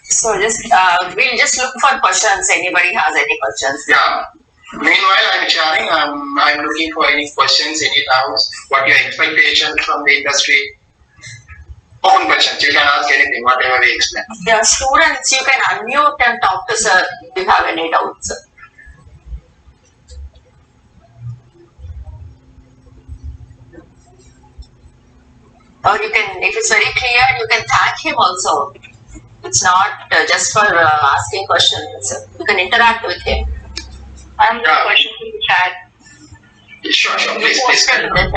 So just we'll just look for questions. Anybody has any questions? Yeah. Meanwhile, I'm sharing. I'm looking for any questions, any doubts. What your expectations from the industry? Open questions. You can ask anything, whatever we explain. The students, you can unmute and talk to sir if you have any doubts. Or you can, if it's very clear, you can thank him also. It's not just for asking questions. You can interact with him. I'm the question in the chat. Sure. Please carry on.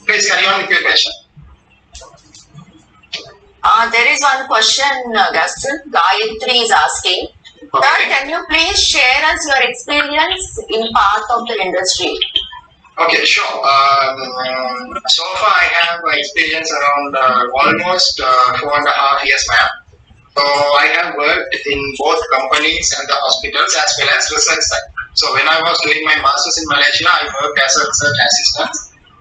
Please carry on with your question. There is one question, Gaston. Gayatri is asking. Okay. Sir, can you please share us your experience in path of the industry? Okay, sure. So far, I have experience around almost 4.5 years, ma'am. So I have worked in both companies and the hospitals as well as research side. So when I was doing my masters in Malaysia, I worked as a research assistant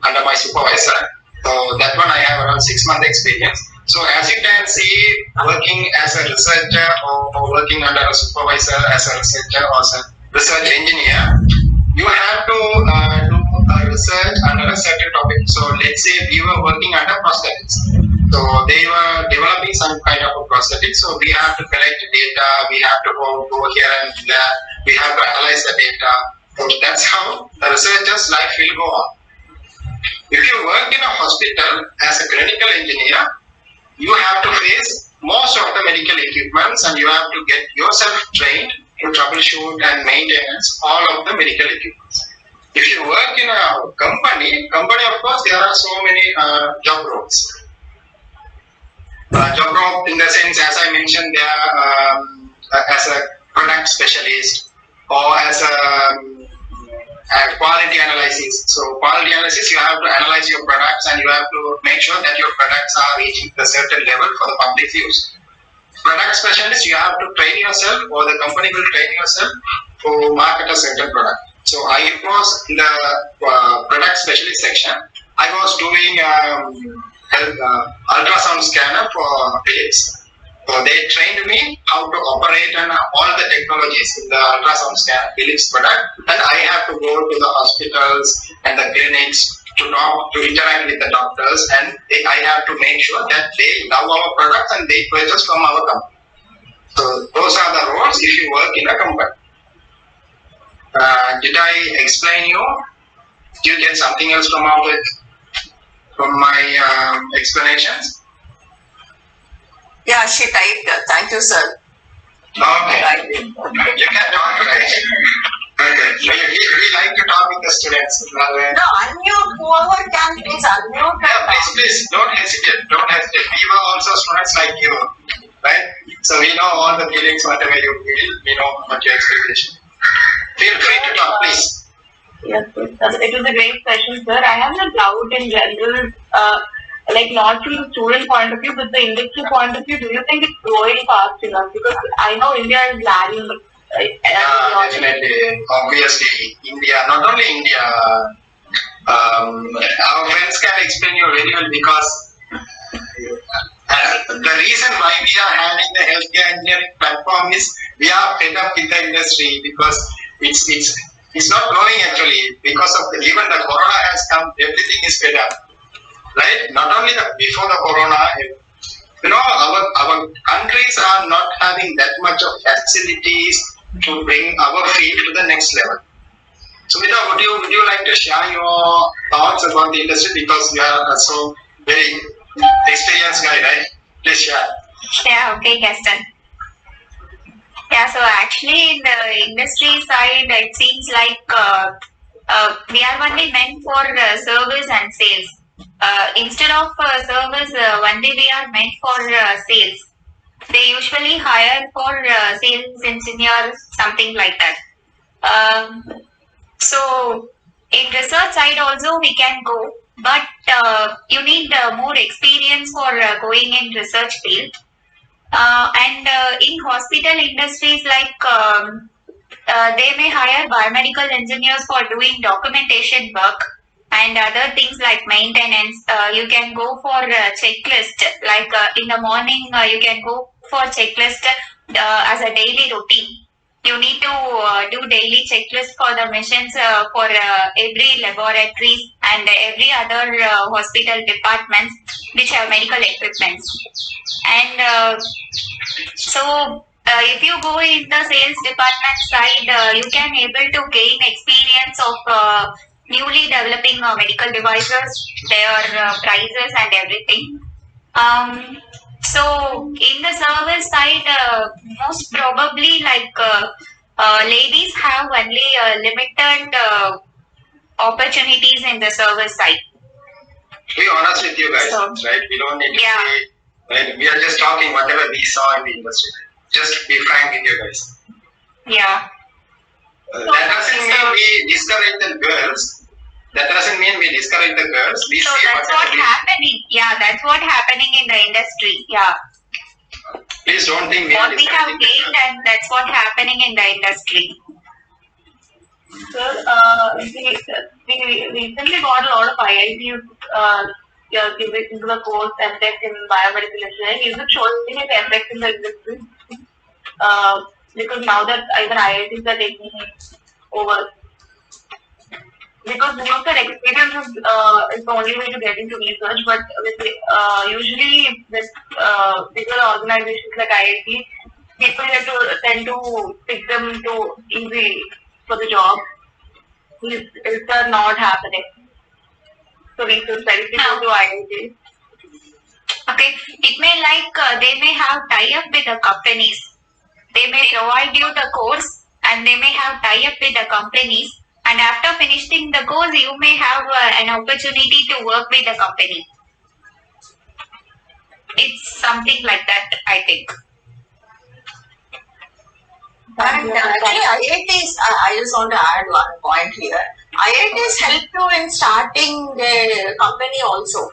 under my supervisor. So that one I have around 6 month experience. So as you can see, working as a researcher or working under a supervisor as a researcher or as a research engineer, you have to do research under a certain topic. So let's say we were working under prosthetics. So they were developing some kind of a prosthetic. So we have to collect data, we have to go here and there, we have to analyze the data. So that's how the researcher's life will go on. If you work in a hospital as a clinical engineer, you have to face most of the medical equipments and you have to get yourself trained to troubleshoot and maintenance all of the medical equipments. If you work in a company of course there are so many job roles. Job role in the sense, as I mentioned, there as a product specialist or as a quality analysis. So quality analysis, you have to analyze your products and you have to make sure that your products are reaching a certain level for the public use. Product specialist, you have to train yourself or the company will train yourself to market a certain product. So I was in the product specialist section. I was doing ultrasound scanner for Philips. So they trained me how to operate and all the technologies in the ultrasound scanner Philips product. And I have to go to the hospitals and the clinics to talk, to interact with the doctors, and I have to make sure that they love our products and they purchase from our company. So those are the roles if you work in a company. Did I explain you? Did you get something else from my explanations? Yeah, she typed. Thank you, sir. Okay. You can talk, right? Okay. We like to talk with the students. No, unmute. Whoever can, please unmute. Yeah, please, don't hesitate. We were also students like you, right? So we know all the feelings, whatever you feel, we know what your expectation. Feel free to talk, please. Yes, it was a great session, sir. I have a doubt in general, like not from the student point of view, but the industry point of view. Do you think it's growing fast enough? Because I know India is lagging. Definitely. Obviously, India, not only India, our friends can explain you very well because the reason why we are having the healthcare engineering platform is we are fed up with the industry because it's not growing actually because of even the corona has come, everything is fed up, right? Not only before the corona, our countries are not having that much of facilities to bring our field to the next level. So Vida, would you like to share your thoughts about the industry because you are so very experienced guy, right? Please share. Yeah, okay, Gaston. Yeah, so actually in the industry side, it seems like we are only meant for service and sales. Instead of service, only we are meant for sales. They usually hire for sales engineers, something like that. So in research side also we can go, but you need more experience for going in research field. And in hospital industries like they may hire biomedical engineers for doing documentation work, and other things like maintenance. You can go for a checklist. Like in the morning, you can go for checklist as a daily routine. You need to do daily checklist for the machines for every laboratories and every other hospital departments which have medical equipment. And if you go in the sales department side, you can able to gain experience of newly developing medical devices, their prices and everything. So in the service side, most probably ladies have only limited opportunities in the service side. To be honest with you guys, right? We don't need to say, right? We are just talking whatever we saw in the industry. Just be frank with you guys. Yeah. That doesn't mean we discourage the girls. That doesn't mean we discourage the girls. We So see that's what happening. Yeah, that's what happening in the industry. Yeah. Please don't think What we have discouraging the gained girls. and that's what happening in the industry. Sir, we recently got a lot of IITs giving into the course MTech in biomedical engineering. Is it showing its effect in the industry? Because now that even IITs are taking it over. Because most of their experience is the only way to get into research, but usually with bigger organizations like IIT, people tend to pick them too easy for the job. Is that not happening? So research very similar to IIT. Okay, it may they may have tie-up with the companies. They may provide you the course and they may have tie-up with the companies. And after finishing the course, you may have an opportunity to work with the company. It's something like that, I think. And actually, IITs, I just want to add one point here. IITs help you in starting the company also.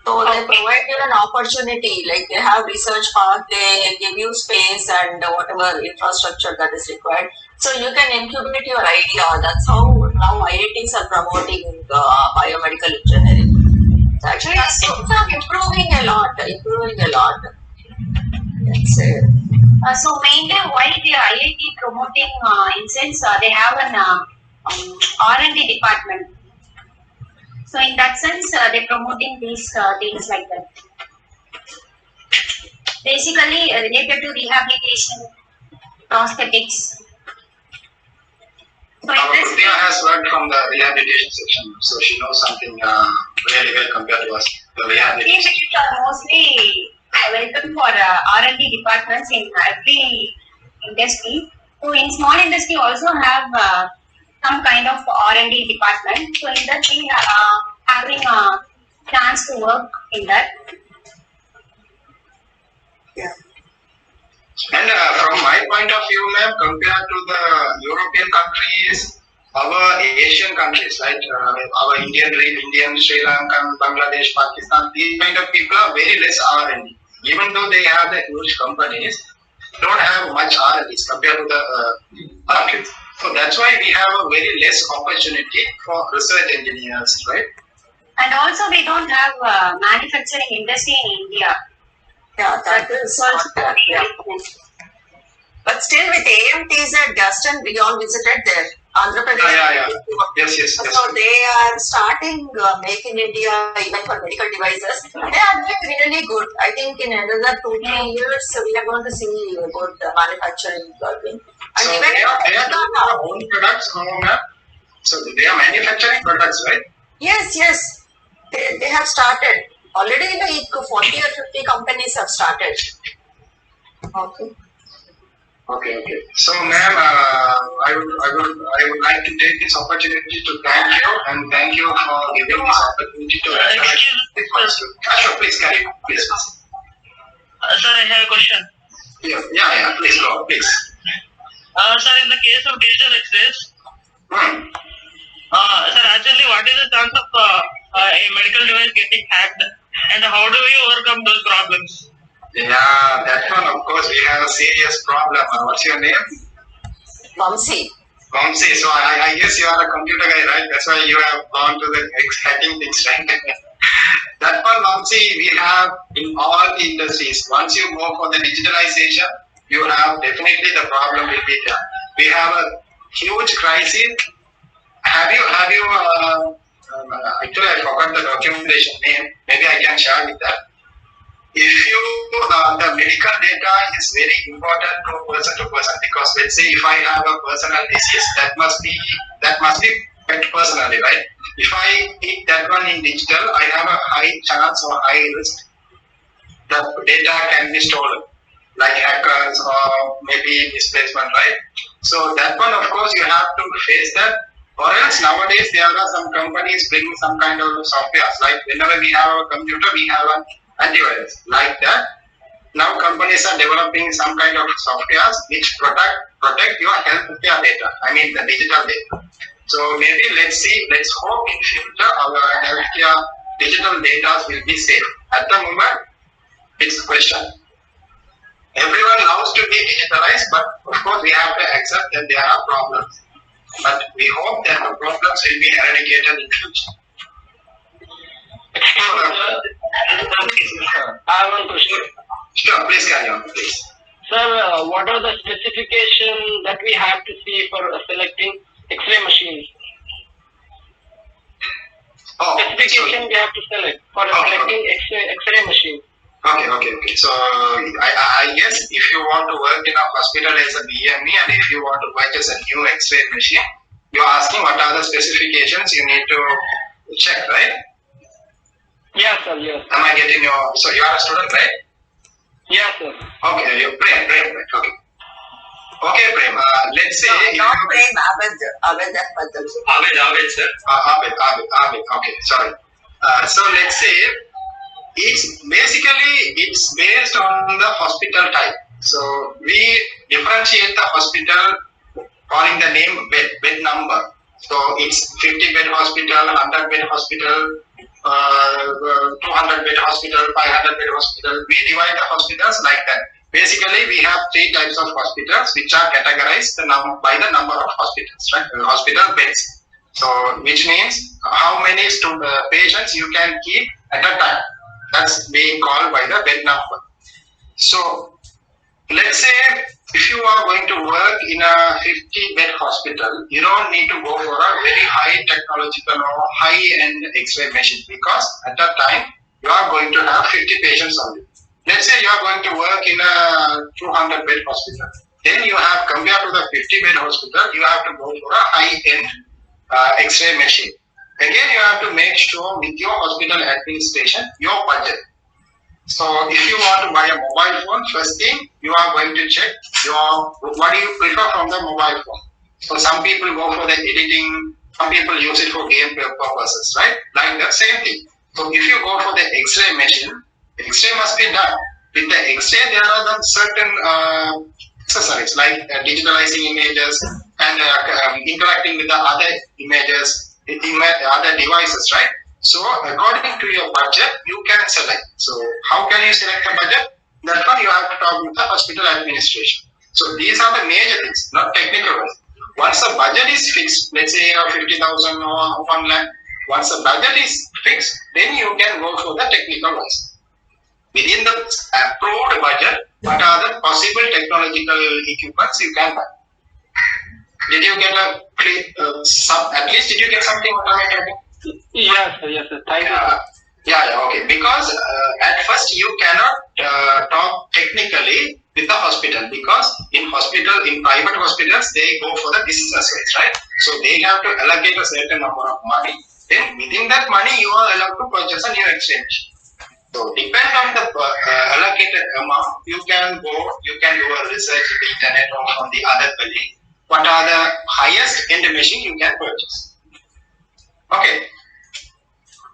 So they provide you an opportunity, like they have research park, they give you space and whatever infrastructure that is required. So you can incubate your idea. That's how now IITs are promoting biomedical engineering. So actually, it's improving a lot. That's it. So mainly why the IIT promoting in sense they have an R&D department. So in that sense they promoting these things like that. Basically related to rehabilitation, prosthetics. So in this Priya has worked from the rehabilitation section, so she knows something really well compared to us. The rehabilitation. these are mostly welcome for R&D departments in every industry. So in small industry also have some kind of R&D department. So in that thing, having a chance to work in that. Yeah. And from my point of view, ma'am, compared to the European countries, our Asian countries, right, our Indian, Sri Lankan, Bangladesh, Pakistan, these kind of people are very less R&D. Even though they have the huge companies, they don't have much R&Ds compared to the countries. So that's why we have a very less opportunity for research engineers, right? And also we don't have manufacturing industry in India. Yeah, that is not that. Yeah. But still, with AMTs that Gaston Beyond visited there, Andhra Pradesh. Yeah. Yes. So they are starting Make in India even for medical devices. They are doing really good. I think in another 2-3 years we are going to see good manufacturing going. And So even they are doing their own products, no, ma'am? So they are manufacturing products, right? yes, they have started already. Like 40 or 50 companies have started. Okay. So, ma'am, I would like to take this opportunity to thank you and thank you for giving this opportunity to interact with my students. Sure, please carry on, please. Sir, I have a question. Yeah, please go, please. Sir, in the case of digital X-rays, sir, actually, what is the chance of a medical device getting hacked, and how do we overcome those problems? Yeah, that one, of course, we have a serious problem. What's your name? Vamsi. Vamsi, so I guess you are a computer guy, right? That's why you have gone to the hacking things, right? That one, Vamsi, we have in all the industries. Once you go for the digitalization, you have definitely the problem will be there. We have a huge crisis. Actually, I forgot the documentation name. Maybe I can share with that. If you, the medical data is very important to person, because let's say if I have a personal disease, that must be kept personally, right? If I keep that one in digital, I have a high chance or high risk that data can be stolen, like hackers or maybe misplacement, right? So that one, of course, you have to face that. Or else nowadays there are some companies bringing some kind of software. Like whenever we have a computer, we have an antivirus. Like that, now companies are developing some kind of softwares which protect your healthcare data. I mean the digital data. So maybe let's hope in future our healthcare digital data will be safe. At the moment, it's a question. Everyone loves to be digitalized, but of course we have to accept that there are problems. But we hope that the problems will be eradicated in future. I have one question. Sure, please carry on, please. Sir, what are the specifications that we have to see for selecting X-ray machines? Specification we have to select for selecting X-ray machine. Okay. So I guess if you want to work in a hospital as a BME and if you want to purchase a new X-ray machine, you're asking what are the specifications you need to check, right? Yes, sir. Yes. Am I getting your? So you are a student, right? Yes, sir. Okay, you Prem, right? Okay. Okay, Prem. Let's say Not Prem, Abed, sir. Abed. Okay, sorry. So let's say it's based on the hospital type. So we differentiate the hospital calling the name bed number. So it's 50-bed hospital, 100-bed hospital, 200-bed hospital, 500-bed hospital. We divide the hospitals like that. Basically, we have 3 types of hospitals which are categorized by the number of hospitals, right? Hospital beds. So, which means how many patients you can keep at a time. That's being called by the bed number. So, let's say if you are going to work in a 50-bed hospital, you don't need to go for a very high technological or high-end X-ray machine, because at that time you are going to have 50 patients only. Let's say you are going to work in a 200-bed hospital. Then you have, compared to the 50-bed hospital, you have to go for a high-end X-ray machine. Again, you have to make sure with your hospital administration, your budget. So if you want to buy a mobile phone, first thing you are going to check what do you prefer from the mobile phone. So some people go for the editing, some people use it for game purposes, right? Like the same thing. So if you go for the X-ray machine, X-ray must be done. With the X-ray, there are certain accessories like digitalizing images and interacting with the other images, other devices, right? So according to your budget, you can select. So how can you select a budget? That one you have to talk with the hospital administration. So these are the major things, not technical ones. Once the budget is fixed, let's say 50,000 or 1 lakh, once the budget is fixed, then you can go for the technical ones. Within the approved budget, what are the possible technological equipments you can buy? Did you get at least did you get something what am I talking? Yes, sir. Thank you. Yeah, okay. Because at first you cannot talk technically with the hospital, because in private hospitals, they go for the business rates, right? So they have to allocate a certain number of money. Then within that money, you are allowed to purchase a new X-ray machine. So depend on the allocated amount, you can do a research in the internet or on the other colleague. What are the highest end machine you can purchase? Okay.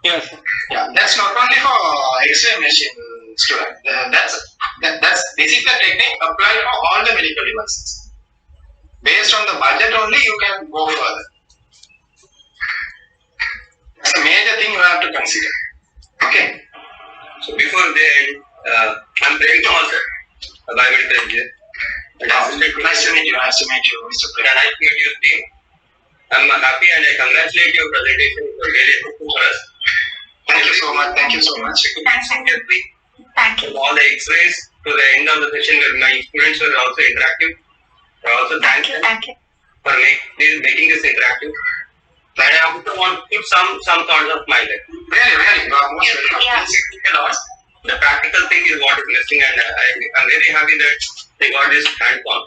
Yes. Yeah, that's not only for X-ray machine student. This is the technique applied for all the medical devices. Based on the budget only, you can go further. That's a major thing you have to consider. Okay. So before they end, I'm Prem Kumar, sir, a biomedical engineer. Nice to meet you. Nice to meet you, Mr. Prem. Nice to meet you, team. I'm happy and I congratulate your presentation. It was really helpful for us. Thank you so much. Thank you so much. Thank you. All the X-rays to the end of the session where my students were also interactive. I also thank you Thank you. for making this interactive. And I also want to keep some thoughts of my life. Really, most welcome. Yeah. The practical thing is what is missing, and I'm very happy that they got this hands-on.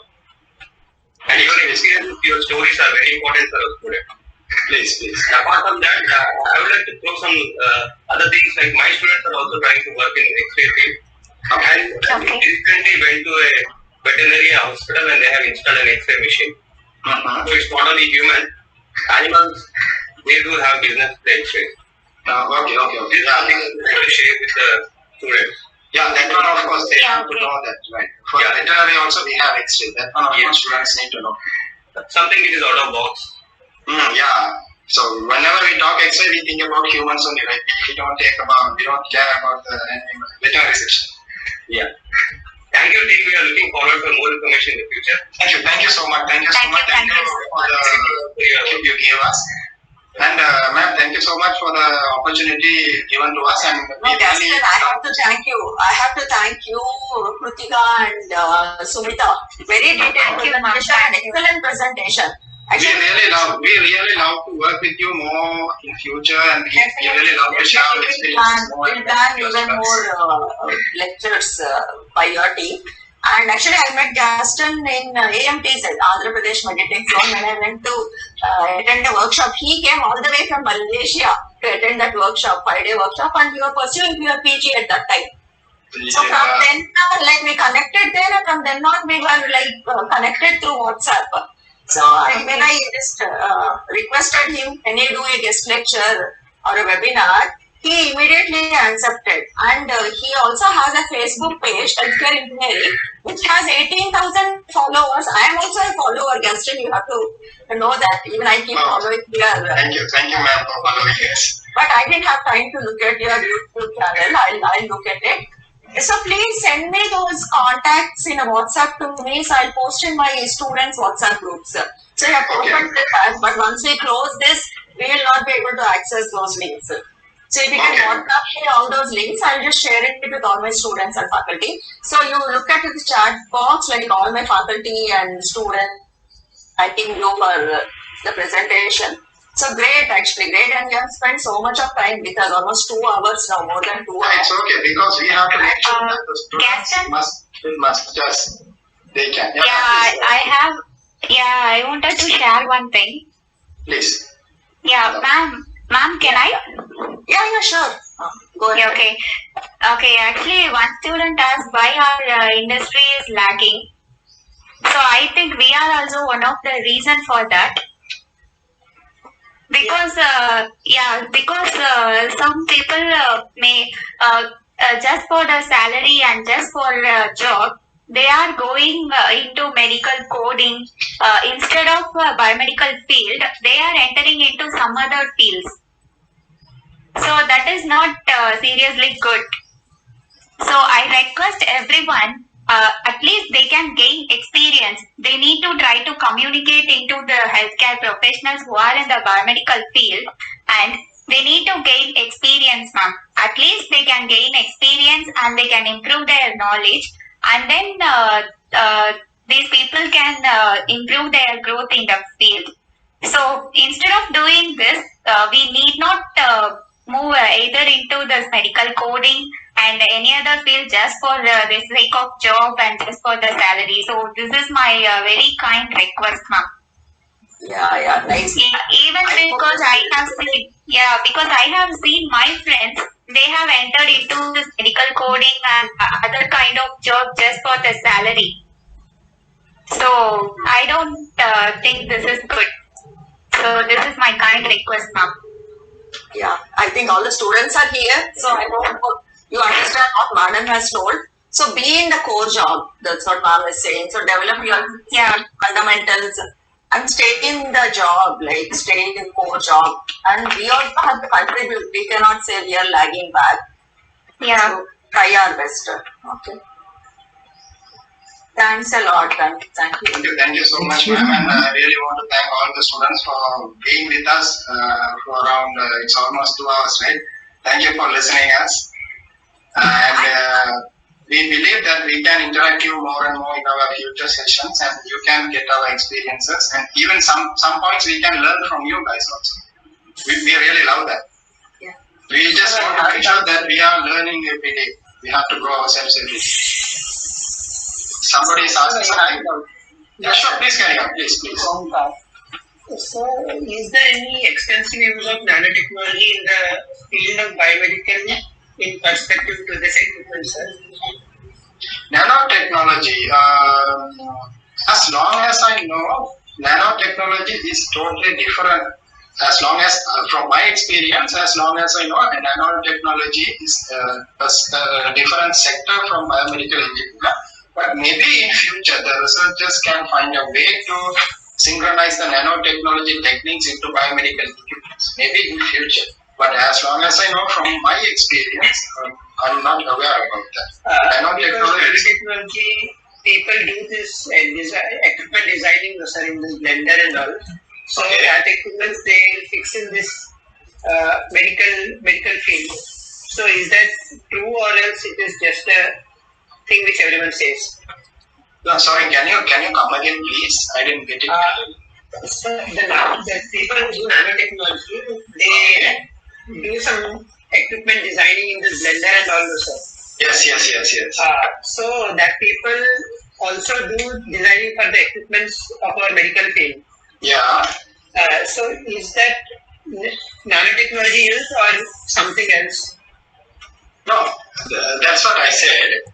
And your experience, your stories are very important for us today. Please. Apart from that, I would like to throw some other things like my students are also trying to work in X-ray field. And Okay. we recently went to a veterinary hospital and they have installed an X-ray machine. So it's not only human, animals, they do have business with X-ray. Okay. This is something I would like to share with the students. Yeah, that one of course they have to okay. know that, right? For veterinary also we have X-ray. That one of course students need to know. Something which is out of box. Yeah. So whenever we talk X-ray, we think about humans only, right? We don't care about the veterinary section. Yeah. Thank you, team. We are looking forward for more information in the future. Thank you so much. Thank you Thank you, for the help you gave us. And ma'am, thank you so much for the opportunity given to us. And No, Gaston, I have to thank you. Krutika and Sumita. Very detailed presentation and excellent presentation. we really love to work with you more in future, and we really love to share our experience more. We'll plan even more lectures by your team. And actually, I met Gaston in AMTZ, Andhra Pradesh Meditech Zone, when I went to attend a workshop. He came all the way from Malaysia to attend that workshop, 5-day workshop, and we were pursuing your PG at that time. So from then on, we connected there, and from then on, we were connected through WhatsApp. So when I just requested him, can you do a guest lecture or a webinar? He immediately accepted, and he also has a Facebook page, Healthcare Engineering, which has 18,000 followers. I am also a follower, Gaston. You have to know that. Even I keep following here. Thank you, ma'am, for following us. But I didn't have time to look at your YouTube channel. I'll look at it. So please send me those contacts in a WhatsApp to me. So I'll post in my students' WhatsApp groups. So you have opened the tab, but once we close this, we will not be able to access those links. So if you can WhatsApp me all those links, I'll just share it with all my students and faculty. So you look at the chat box, like all my faculty and students, thanking you for the presentation. So great, actually great, and you have spent so much of time with us, almost 2 hours now, more than 2 hours. It's okay, because we have to make sure that the students Gaston? must just, they can. I wanted to share one thing. Please. Yeah, ma'am, can I? Yeah, sure. Go ahead. Okay, actually, one student asked why our industry is lagging. So I think we are also one of the reason for that. Because some people may just for the salary and just for a job, they are going into medical coding instead of biomedical field. They are entering into some other fields. So that is not seriously good. So I request everyone, at least they can gain experience. They need to try to communicate into the healthcare professionals who are in the biomedical field, and they need to gain experience, ma'am. At least they can gain experience and they can improve their knowledge, and then these people can improve their growth in the field. So instead of doing this, we need not move either into this medical coding and any other field just for the sake of job and just for the salary. So this is my very kind request, ma'am. Yeah, nice. Even because I have seen my friends, they have entered into this medical coding and other kind of job just for the salary. So I don't think this is good. So this is my kind request, ma'am. Yeah, I think all the students are here, so I hope you understand what Madam has told. So be in the core job, that's what Ma'am is saying. So develop your fundamentals and stay in the job, like stay in core job. And we also have to contribute. We cannot say we are lagging back. Yeah. So try our best. Okay. Thanks a lot. Thank you. Thank you so much, ma'am. And I really want to thank all the students for being with us for around, it's almost 2 hours, right? Thank you for listening us. And we believe that we can interact you more and more in our future sessions, and you can get our experiences, and even some points we can learn from you guys also. We really love that. Yeah. We just want to make sure that we are learning every day. We have to grow ourselves every day. Somebody is asking something. Yeah, sure. Please carry on. Please. So, is there any extensive use of nanotechnology in the field of biomedical in perspective to this equipment, sir? Nanotechnology, as long as I know, nanotechnology is totally different. As long as, from my experience, as long as I know, nanotechnology is a different sector from biomedical engineering. But maybe in future, the researchers can find a way to synchronize the nanotechnology techniques into biomedical equipment. Maybe in future. But as long as I know from my experience, I'm not aware about that. Nanotechnology, people do this equipment designing, sir, in this blender and all. So that equipment they fix in this medical field. So is that true, or else it is just a thing which everyone says? No, sorry, can you come again, please? I didn't get it. So the people who do nanotechnology, they do some equipment designing in this blender and all those stuff. Yes. So that people also do designing for the equipments of our medical field. Yeah. So is that nanotechnology used or something else? No, that's what I said.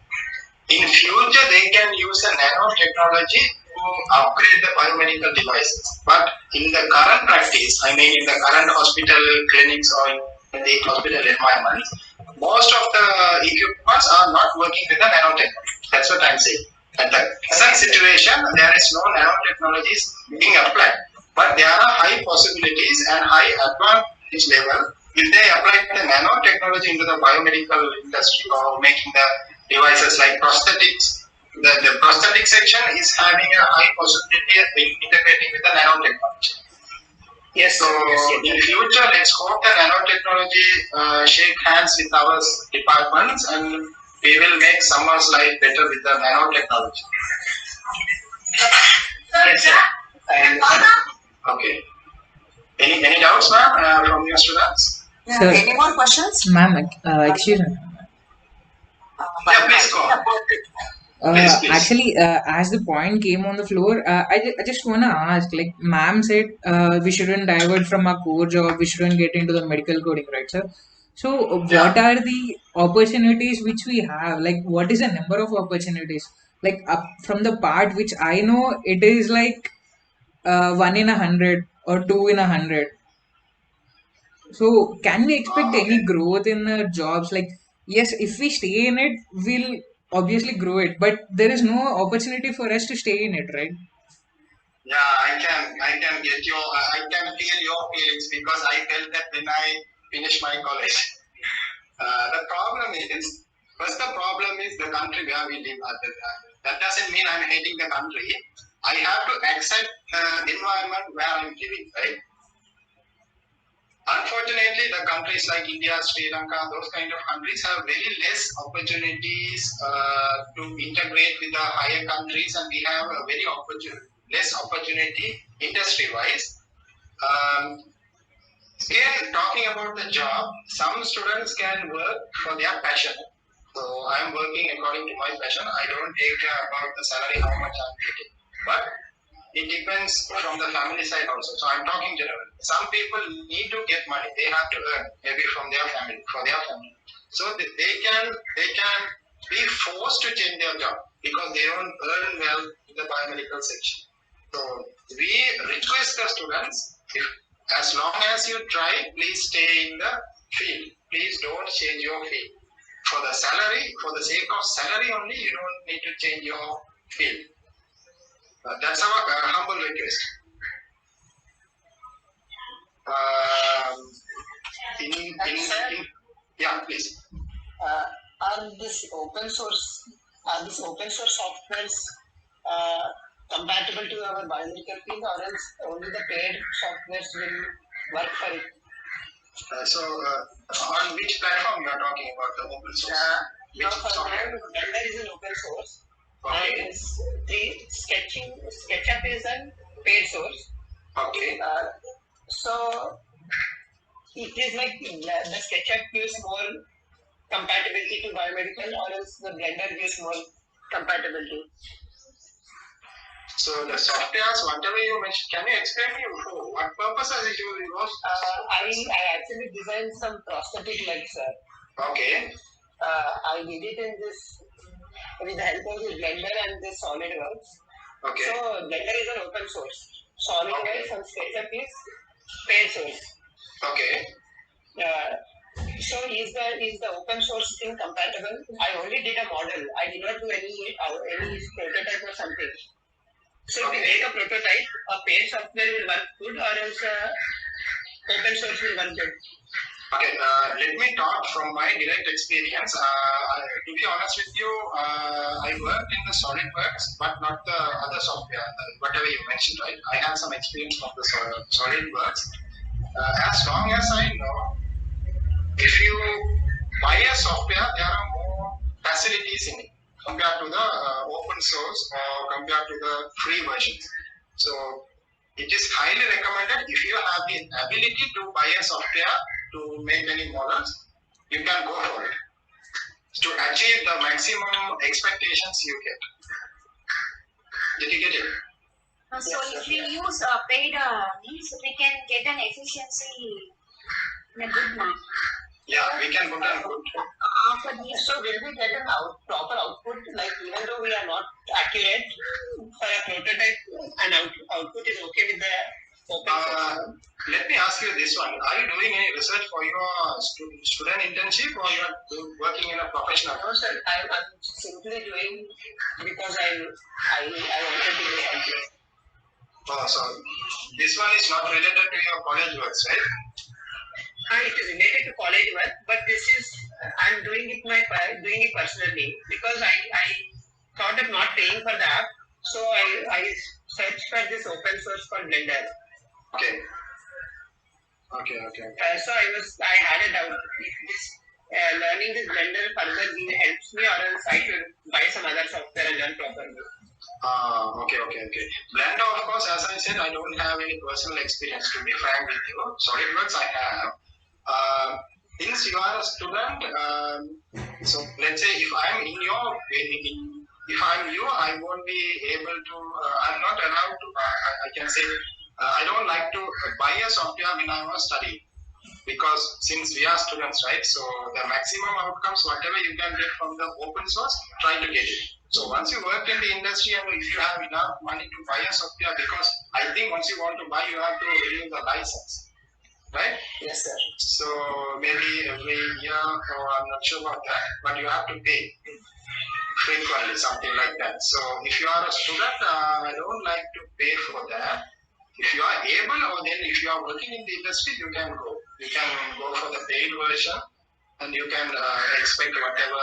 In future, they can use a nanotechnology to upgrade the biomedical devices. But in the current practice, I mean in the current hospital clinics or in the hospital environment, most of the equipments are not working with the nanotechnology. That's what I'm saying. At the present situation, there is no nanotechnologies being applied. But there are high possibilities and high advantage level if they apply the nanotechnology into the biomedical industry or making the devices like prosthetics. The prosthetic section is having a high possibility of integrating with the nanotechnology. Yes. So in future, let's hope the nanotechnology shake hands with our departments, and we will make someone's life better with the nanotechnology. Yes, sir. Okay. Any doubts, ma'am, from your students? Yeah. Sir. Any more questions? Ma'am, excuse me. Yeah, please go. Please. Actually, as the point came on the floor, I just want to ask, like, ma'am said, we shouldn't divert from our core job, we shouldn't get into the medical coding, right, sir? So, what are the opportunities which we have? Like, what is the number of opportunities? Like, from the part which I know, it is like 1 in 100 or 2 in 100. So, can we expect any growth in the jobs? Like, yes, if we stay in it, we'll obviously grow it, but there is no opportunity for us to stay in it, right? Yeah, I can get your, I can feel your feelings because I felt that when I finished my college. The problem is, first the problem is the country where we live. That doesn't mean I'm hating the country. I have to accept the environment where I'm living, right? Unfortunately, the countries like India, Sri Lanka, those kind of countries have very less opportunities to integrate with the higher countries, and we have a very less opportunity industry-wise. Again, talking about the job, some students can work for their passion. So I'm working according to my passion. I don't take care about the salary, how much I'm getting. But it depends from the family side also. So I'm talking generally. Some people need to get money. They have to earn maybe from their family, for their family. So they can be forced to change their job because they don't earn well in the biomedical section. So we request the students, as long as you try, please stay in the field. Please don't change your field. For the salary, for the sake of salary only, you don't need to change your field. That's our humble request. Yeah, please. Are these open source softwares compatible to our biomedical field, or else only the paid softwares will work for it. On which platform you are talking about, the open source? Which software? Blender is an open source. Okay. And SketchUp is a paid source. Okay. So it is like the SketchUp gives more compatibility to biomedical, or else the Blender gives more compatibility. So the softwares, whatever you mentioned, can you explain me for what purposes you use? I actually designed some prosthetic legs, sir. Okay. I did it in this with the help of the Blender and the SolidWorks. Okay. So Blender is an open source. SolidWorks and SketchUp is paid source. Okay. So is the open source thing compatible? I only did a model. I did not do any prototype or something. So if we make a prototype, a paid software will work good, or else open source will work good. Okay, let me talk from my direct experience. To be honest with you, I worked in the SolidWorks, but not the other software, whatever you mentioned, right? I have some experience from the SolidWorks. As long as I know, if you buy a software, there are more facilities in it compared to the open source or compared to the free versions. So it is highly recommended if you have the ability to buy a software to make any models, you can go for it to achieve the maximum expectations you get. Did you get it? So yes, if we use paid means we can get an efficiency in a good manner. Yeah, we can go down good. So will we get an proper output? Like even though we are not accurate for a prototype, an output is okay with the open source. Let me ask you this one: are you doing any research for your student internship, or you are working in a professional? No, sir. I'm simply doing because I wanted to do something. Oh, so this one is not related to your college works, right? It is related to college work, but this is I'm doing it personally because I thought of not paying for the app, so I searched for this open source called Blender. Okay. So I had a doubt if this learning this Blender further helps me, or else I should buy some other software and learn properly. Okay. Blender, of course, as I said, I don't have any personal experience, to be frank with you. SolidWorks I have. Since you are a student, so let's say if I'm in your, if I'm you, I won't be able to, I'm not allowed to, I can say, I don't like to buy a software when I was studying. Because since we are students, right? So the maximum outcomes, whatever you can get from the open source, try to get it. So once you work in the industry and if you have enough money to buy a software, because I think once you want to buy, you have to renew the license, right? Yes, sir. So maybe every year, or I'm not sure about that, but you have to pay frequently, something like that. So if you are a student, I don't like to pay for that. If you are able, or then if you are working in the industry, you can go. You can go for the paid version, and you can expect whatever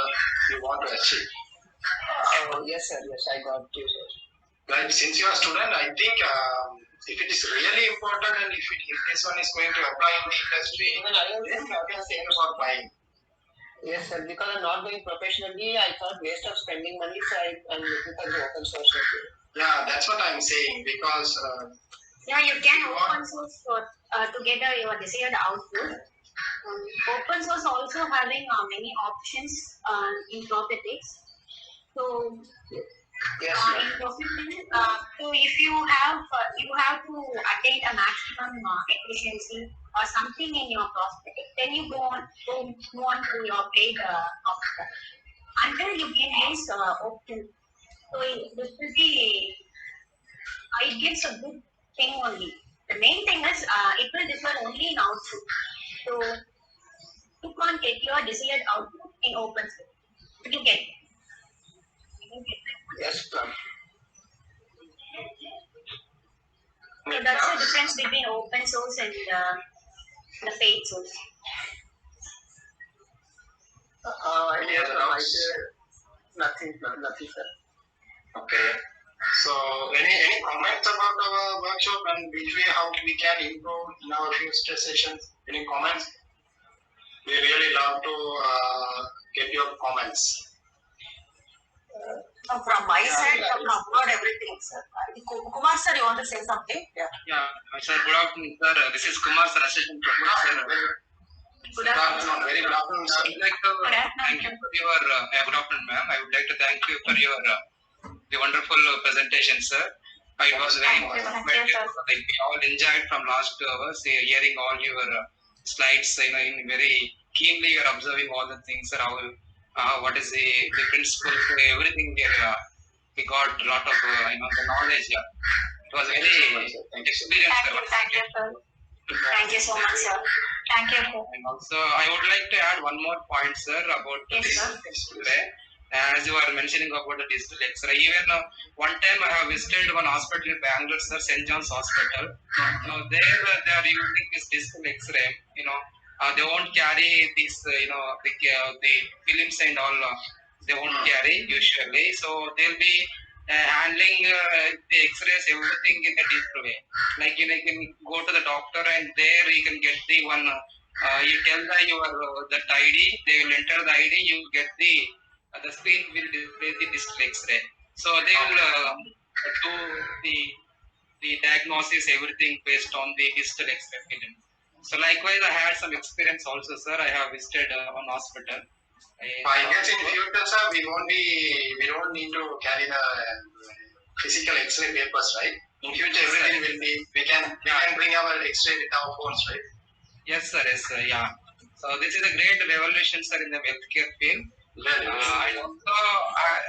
you want to achieve. Oh, yes, sir. Yes, I got you, sir. Right. Since you are a student, I think if it is really important, and if this one is going to apply in the industry, even I then you can think about buying. Yes, sir. Because I'm not doing professionally, I thought waste of spending money, so I'm looking for the open source. Yeah, that's what I'm saying, because. Yeah, you can open source for to get your desired output. Open source also having many options in prosthetics. So yes, in prosthetics, so if you have to attain a maximum efficiency or something in your prosthetic, then you go on to your paid software until you can use open. So this will be it gives a good thing only. The main thing is it will differ only in output. So you can't get your desired output in open source. But you get it. yes, sir. So that's the difference between open source and the paid source. Yes, nothing, sir. Okay. So, any comments about our workshop and which way how we can improve in our future sessions? Any comments? We really love to get your comments. From my side, you have covered everything, sir. Kumar sir, you want to say something? Yeah, sir, good afternoon, sir. This is Kumar, sir, assistant professor. Good afternoon. Very good afternoon, sir. I would like to thank you for your, good afternoon, ma'am. I would like to thank you for your the wonderful presentation, sir. It was very informative. Like we all enjoyed from last 2 hours, hearing all your slides. In very keenly, you are observing all the things, sir. What is the principles, everything here. We got a lot of the knowledge. Yeah. It was very experience. Thank you, sir. Thank you so much, sir. Thank you, sir. And also, I would like to add one more point, sir, about Yes, this sir. X-ray. As you are mentioning about the digital X-ray, even one time I have visited one hospital in Bangalore, sir, St. John's Hospital. There they are using this digital X-ray. They won't carry this, the films and all. They won't carry usually, so they'll be handling the X-rays, everything in a digital way. Like you can go to the doctor and there you can get the one. You tell that ID, they will enter the ID. You get the screen will display the digital X-ray. So they will do the diagnosis, everything based on the digital X-ray film. So likewise, I had some experience also, sir. I have visited one hospital. I guess in future, sir, we don't need to carry the physical X-ray papers, right? In future, everything will be we can bring our X-ray with our phones, right? Yes, sir. Yes, sir. Yeah. So this is a great revolution, sir, in the healthcare field. And also,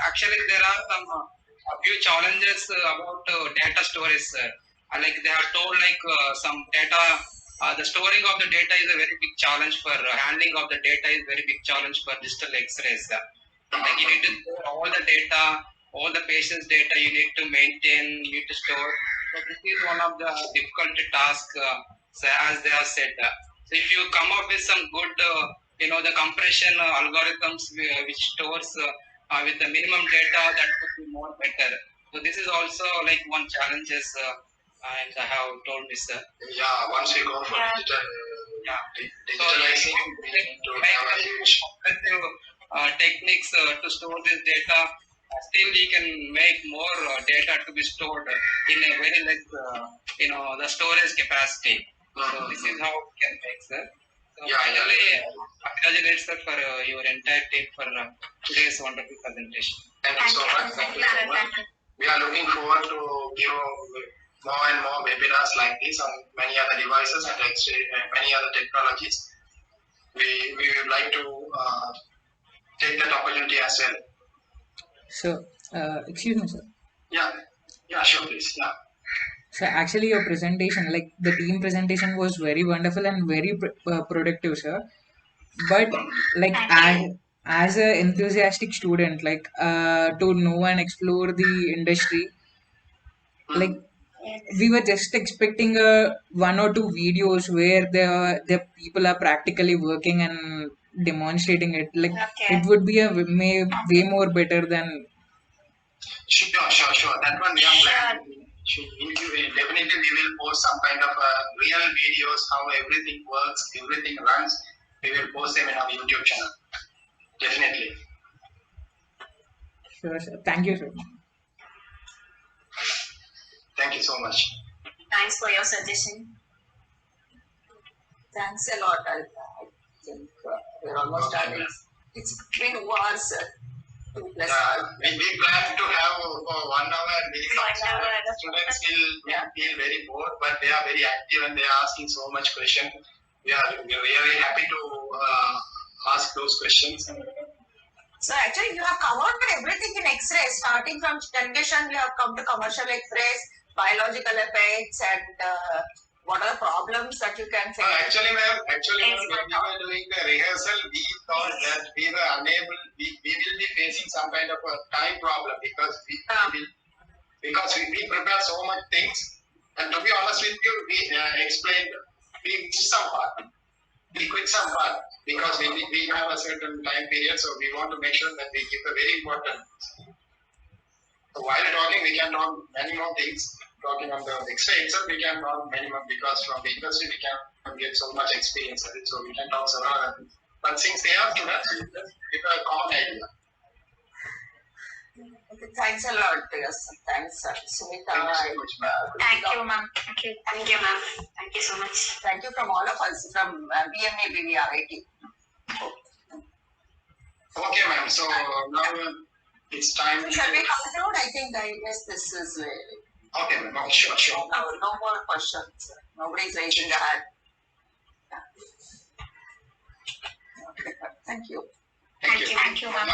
actually, there are a few challenges about data storage, sir. Like they are told, like some data, the storing of the data is a very big challenge for handling of the data is very big challenge for digital X-rays. Like you need to store all the data, all the patient's data. You need to maintain, you need to store. So this is one of the difficult tasks, as they have said. So if you come up with some good, the compression algorithms which stores with the minimum data, that could be more better. So this is also like one challenges, and I have told me, sir. Yeah, once we go for digitalizing, we need to have a huge techniques to store this data. Still, we can make more data to be stored in a very less, the storage capacity. So this is how we can make, sir. So finally, congratulate, sir, for your entire team for today's wonderful presentation. Thank you so much. Thank you so much. We are looking forward to give more and more webinars like this on many other devices and many other technologies. We would like to take that opportunity as well. So, excuse me, sir. Yeah, sure, please. Yeah. So actually, your presentation, like the team presentation, was very wonderful and very productive, sir. But like as a enthusiastic student, like to know and explore the industry, like we were just expecting one or two videos where the people are practically working and demonstrating it. Like it would be way more better than. Sure. That one we are planning. Definitely, we will post some kind of real videos how everything works, everything runs. We will post them in our YouTube channel. Definitely. Sure, sir. Thank you, sir. Thank you so much. Thanks for your suggestion. Thanks a lot. I think we're almost done. It's been hours. 2 plus hours. We plan to have for 1 hour. Students will feel very bored, but they are very active and they are asking so much questions. We are very happy to ask those questions. So actually, you have covered everything in X-ray. Starting from generation, we have come to commercial X-rays, biological effects, and what are the problems that you can face? Actually, ma'am, when we were doing the rehearsal, we thought that we were unable. We will be facing some kind of a time problem because we prepare so much things. And to be honest with you, we explained. We missed some part. We quit some part because we have a certain time period, so we want to make sure that we give the very important. So while talking, we can talk many more things. Talking on the X-ray itself, we can talk many more because from the industry we can get so much experience at it. So we can talk several other things. But since they are students, we just give a common idea. Okay, thanks a lot. Yes, thanks, Sumita. Thank you so much, ma'am. Thank you, ma'am. Thank you. Thank you, ma'am. Thank you so much. Thank you from all of us from BMA BVRIT. Okay, ma'am. So now it's time. Shall we conclude? I guess this is. Okay, ma'am. Okay, sure. No more questions. Nobody's raising their hand. Yeah. Okay, thank you. Thank you. Thank you, ma'am.